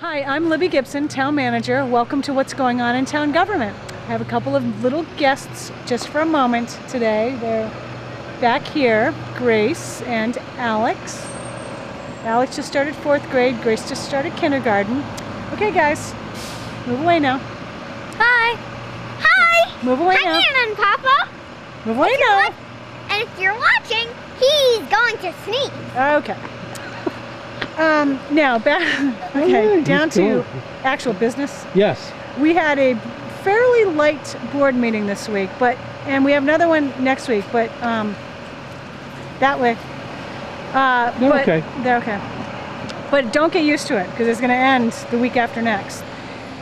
Hi, I'm Libby Gibson, Town Manager. Welcome to What's Going On in Town Government. I have a couple of little guests just for a moment today. They're back here, Grace and Alex. Alex just started 4th grade, Grace just started kindergarten. Okay guys, move away now. Hi. Hi. Move away now. Hi, Nana and Papa. Move away now. And if you're watching, he's going to sneeze. Okay. Now back, okay, down to actual business. Yes. We had a fairly light board meeting this week, and we have another one next week, but that way. They're okay. They're okay. But don't get used to it, because it's going to end the week after next.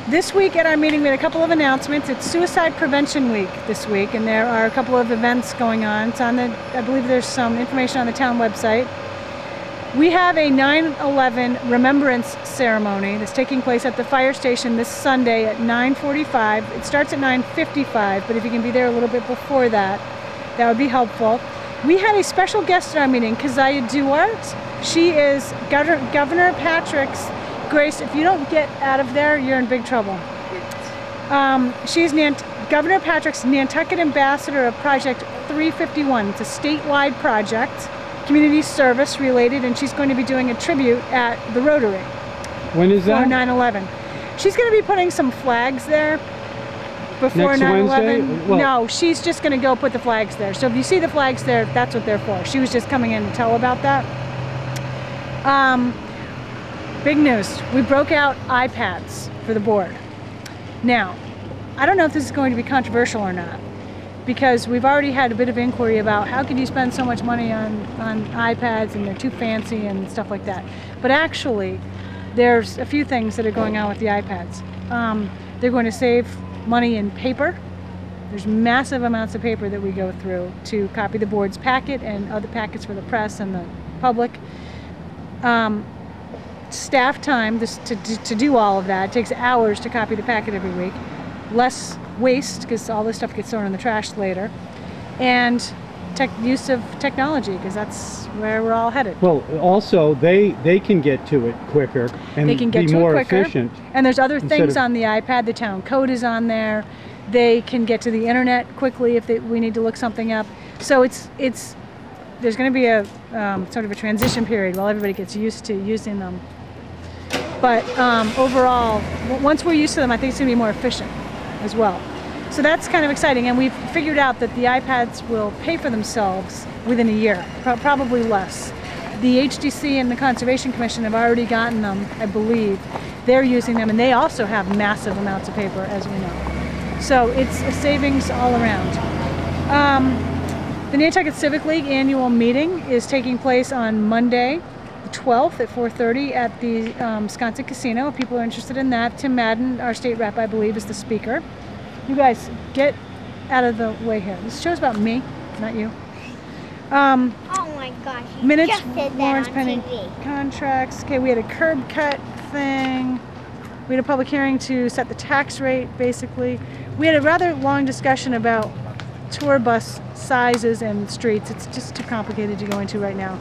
This week at our meeting we had a couple of announcements. It's Suicide Prevention Week this week, and there are a couple of events going on. It's on I believe there's some information on the town website. We have a 9/11 remembrance ceremony that's taking place at the fire station this Sunday at 9:45. It starts at 9:55, but if you can be there a little bit before that, that would be helpful. We had a special guest at our meeting, Keziah Duarte. She is Governor Patrick's. Grace, if you don't get out of there, you're in big trouble. She's Governor Patrick's Nantucket Ambassador of Project 351. It's a statewide project, community service related, and she's going to be doing a tribute at the Rotary. When is that? For 9/11. She's going to be putting some flags there before 9/11. Well, no, she's just going to go put the flags there. So if you see the flags there, that's what they're for. She was just coming in to tell about that. Big news. We broke out iPads for the board. Now, I don't know if this is going to be controversial or not, because we've already had a bit of inquiry about how can you spend so much money on iPads and they're too fancy and stuff like that. But actually, there's a few things that are going on with the iPads. They're going to save money in paper. There's massive amounts of paper that we go through to copy the board's packet and other packets for the press and the public. Staff time to do all of that. It takes hours to copy the packet every week. Less waste, because all this stuff gets thrown in the trash later, and use of technology, because that's where we're all headed. Well, also they can get to it quicker and they can get be to more it quicker. efficient. And there's other things on the iPad. The town code is on there. They can get to the internet quickly if we need to look something up. So there's going to be a sort of a transition period while everybody gets used to using them. But overall, once we're used to them, I think it's going to be more efficient as well. So that's kind of exciting, and we've figured out that the iPads will pay for themselves within a year, probably less. The HDC and the Conservation Commission have already gotten them, I believe. They're using them, and they also have massive amounts of paper, as we know. So it's a savings all around. The Nantucket Civic League annual meeting is taking place on Monday, the 12th at 4:30 at the Sconset Casino. If people are interested in that, Tim Madden, our state rep, I believe, is the speaker. You guys, get out of the way here. This show's about me, not you. Oh my gosh, you minutes, just did that warrants, on pending TV. Contracts. Okay, we had a curb cut thing. We had a public hearing to set the tax rate, basically. We had a rather long discussion about tour bus sizes and streets. It's just too complicated to go into right now.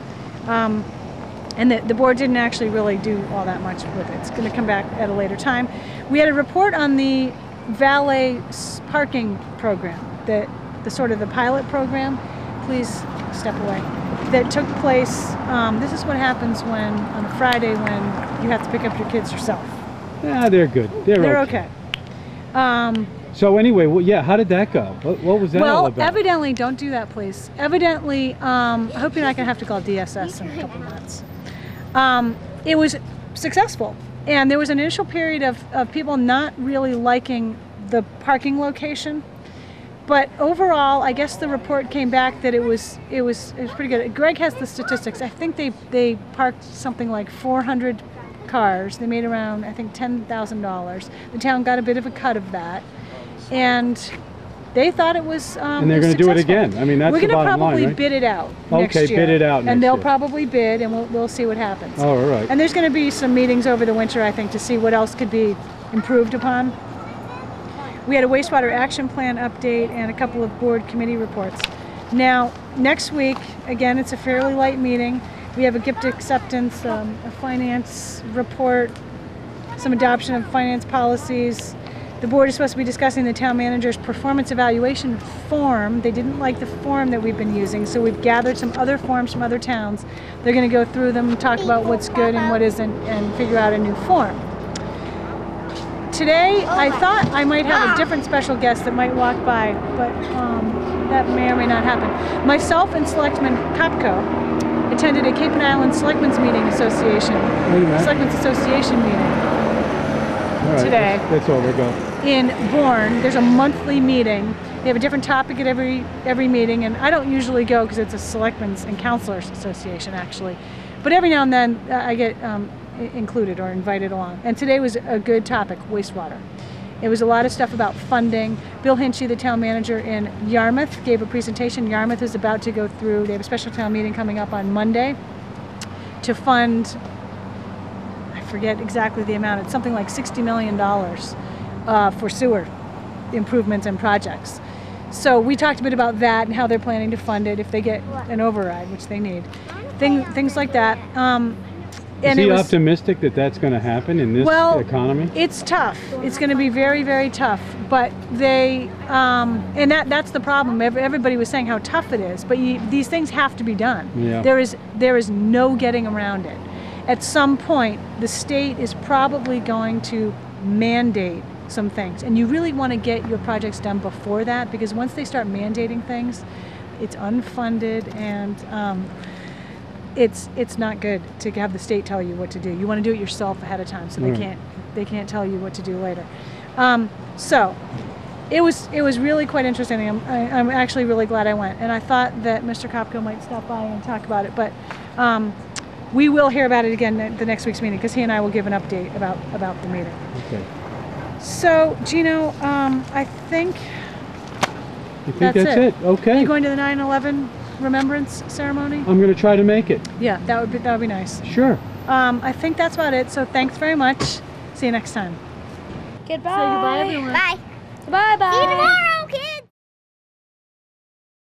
And the board didn't actually really do all that much with it. It's going to come back at a later time. We had a report on the valet parking program, the sort of the pilot program. Please step away. That took place. This is what happens on a Friday when you have to pick up your kids yourself. Yeah, they're good. They're okay. So anyway, well, yeah, how did that go? What was that all about? Well, evidently, don't do that, please. Evidently, I hope you're not going to have to call DSS in a couple months. It was successful, and there was an initial period of people not really liking the parking location, but overall, I guess the report came back that it was pretty good. Greg has the statistics. I think they parked something like 400 cars. They made around, I think, $10,000. The town got a bit of a cut of that, and they thought it was and they're going to do it again. I mean, that's the bottom line, right? We're going to probably bid it out next year. Okay, bid it out next year. And they'll probably bid, and we'll see what happens. Oh, all right. And there's going to be some meetings over the winter, I think, to see what else could be improved upon. We had a wastewater action plan update and a couple of board committee reports. Now, next week, again, it's a fairly light meeting. We have a gift acceptance, a finance report, some adoption of finance policies. The board is supposed to be discussing the town manager's performance evaluation form. They didn't like the form that we've been using, so we've gathered some other forms from other towns. They're going to go through them, talk about what's good and what isn't, and figure out a new form. Today, I thought I might have a different special guest that might walk by, but that may or may not happen. Myself and Selectman Kopko attended a Cape and Island Selectmen's Meeting Association, Selectmen's Association meeting today. That's over. Go. In Bourne. There's a monthly meeting. They have a different topic at every meeting, and I don't usually go because it's a Selectmen's and Counselors Association actually. But every now and then I get included or invited along. And today was a good topic, wastewater. It was a lot of stuff about funding. Bill Hinchy, the town manager in Yarmouth, gave a presentation. Yarmouth is about to go through, they have a special town meeting coming up on Monday to fund, I forget exactly the amount, it's something like $60 million for sewer improvements and projects. So we talked a bit about that and how they're planning to fund it if they get an override, which they need. Things like that. Is he optimistic that that's going to happen in this economy? It's tough. It's going to be very, very tough. But they, and that's the problem. Everybody was saying how tough it is. But these things have to be done. Yeah. There is no getting around it. At some point, the state is probably going to mandate some things. And you really want to get your projects done before that, because once they start mandating things, it's unfunded and it's not good to have the state tell you what to do. You want to do it yourself ahead of time, so they can't tell you what to do later. So it was really quite interesting. I'm actually really glad I went, and I thought that Mr. Kopko might stop by and talk about it, but we will hear about it again at the next week's meeting, because he and I will give an update about the meeting. Okay. So Gino, I think that's it. Okay. Are you going to the 9/11 remembrance ceremony? I'm going to try to make it. Yeah, that would be nice. Sure. I think that's about it. So thanks very much. See you next time. Goodbye. Say goodbye, everyone. Bye. Bye. See you tomorrow.